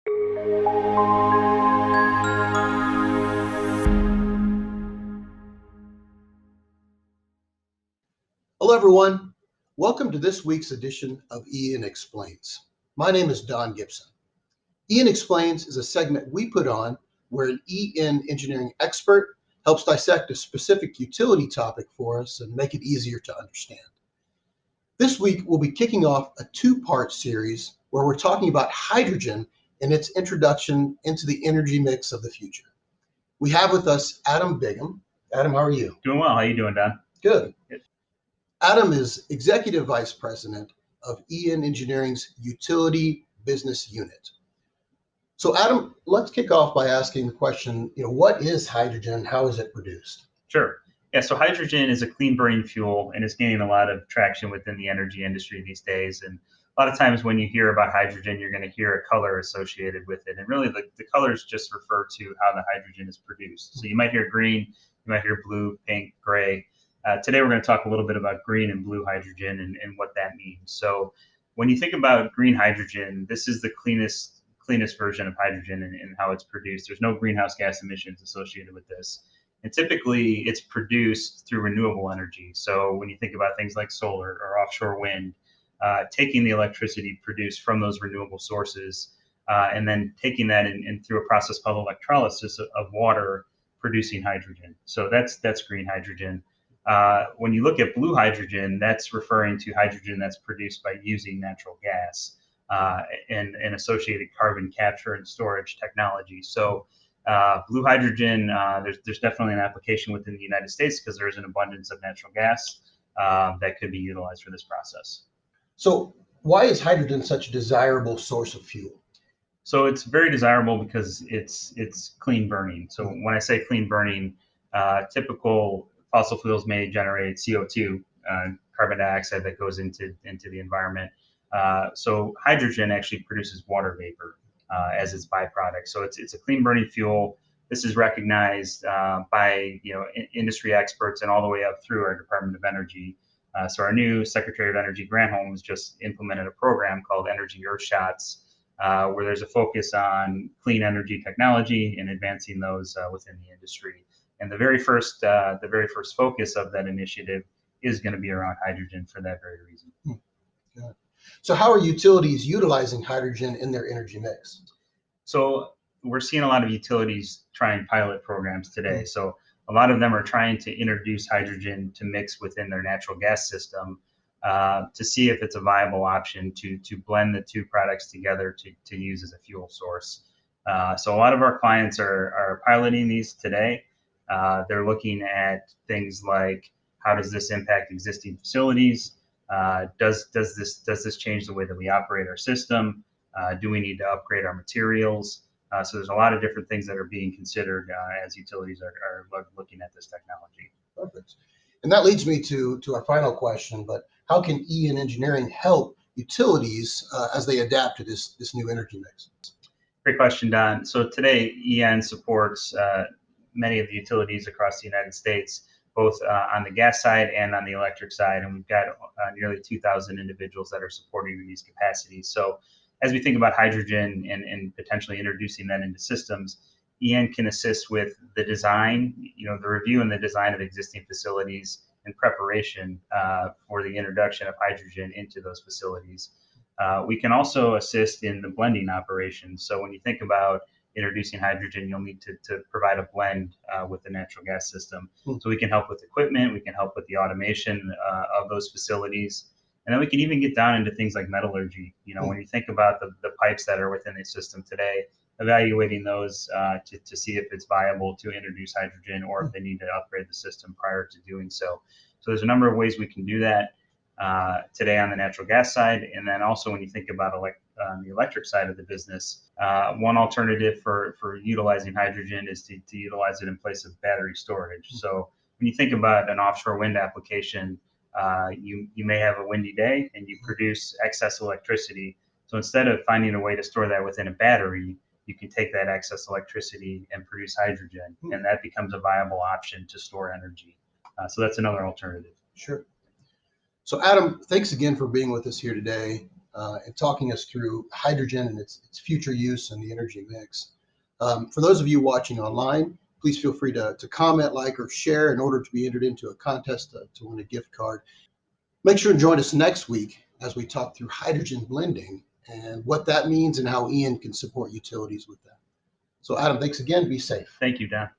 Hello, everyone. Welcome to this week's edition of Ian Explains. My name is Don Gibson. Ian Explains is a segment we put on where an EN engineering expert helps dissect a specific utility topic for us and make it easier to understand. This week, we'll be kicking off a two-part series where we're talking about hydrogen and its introduction into the energy mix of the future. We have with us Adam Bigham. Adam, how are you? Doing well. How are you doing, Don? Good. Adam is Executive Vice President of EN Engineering's Utility Business Unit. So Adam, let's kick off by asking the question, what is hydrogen? How is it produced? Sure. Yeah, so hydrogen is a clean burning fuel and is gaining a lot of traction within the energy industry these days. And a lot of times when you hear about hydrogen, you're going to hear a color associated with it. And really the colors just refer to how the hydrogen is produced. So you might hear green, you might hear blue, pink, gray. Today we're going to talk a little bit about green and blue hydrogen and what that means. So when you think about green hydrogen, this is the cleanest version of hydrogen and how it's produced. There's no greenhouse gas emissions associated with this. And typically it's produced through renewable energy. So when you think about things like solar or offshore wind, taking the electricity produced from those renewable sources and then taking that and through a process called electrolysis of water, producing hydrogen. So that's green hydrogen. When you look at blue hydrogen, that's referring to hydrogen that's produced by using natural gas and associated carbon capture and storage technology. So blue hydrogen, there's definitely an application within the United States because there's an abundance of natural gas that could be utilized for this process. So why is hydrogen such a desirable source of fuel? So it's very desirable because it's clean burning. So when I say clean burning, typical fossil fuels may generate CO2, carbon dioxide that goes into the environment. So hydrogen actually produces water vapor as its byproduct. So it's a clean burning fuel. This is recognized by industry experts and all the way up through our Department of Energy. So our new Secretary of Energy, Granholm, has just implemented a program called Energy Earthshots, where there's a focus on clean energy technology and advancing those within the industry. And the very first focus of that initiative is going to be around hydrogen for that very reason. Yeah. So how are utilities utilizing hydrogen in their energy mix? So we're seeing a lot of utilities trying pilot programs today. So a lot of them are trying to introduce hydrogen to mix within their natural gas system to see if it's a viable option to blend the two products together to use as a fuel source. So a lot of our clients are piloting these today. They're looking at things like, how does this impact existing facilities? Does this change the way that we operate our system? Do we need to upgrade our materials? So there's a lot of different things that are being considered as utilities are looking at this technology. Perfect. And that leads me to our final question, but how can EN Engineering help utilities as they adapt to this new energy mix? Great question, Don. So today, EN supports many of the utilities across the United States, both on the gas side and on the electric side. And we've got nearly 2,000 individuals that are supporting these capacities. So as we think about hydrogen and potentially introducing that into systems, EN can assist with the design, the review and the design of existing facilities and preparation for the introduction of hydrogen into those facilities. We can also assist in the blending operations. So when you think about introducing hydrogen, you'll need to provide a blend with the natural gas system. So we can help with equipment, we can help with the automation of those facilities. And then we can even get down into things like metallurgy. When you think about the pipes that are within the system today, evaluating those to see if it's viable to introduce hydrogen or if they need to upgrade the system prior to doing so. So there's a number of ways we can do that today on the natural gas side. And then also when you think about on the electric side of the business, one alternative for utilizing hydrogen is to utilize it in place of battery storage. So when you think about an offshore wind application, you may have a windy day and you produce excess electricity. So instead of finding a way to store that within a battery, you can take that excess electricity and produce hydrogen, and that becomes a viable option to store energy. So that's another alternative. Sure. So Adam, thanks again for being with us here today. and talking us through hydrogen and its future use in the energy mix. For those of you watching online, please feel free to comment, like, or share in order to be entered into a contest to win a gift card. Make sure to join us next week as we talk through hydrogen blending and what that means and how EN can support utilities with that. So Adam, thanks again. Be safe. Thank you, Don.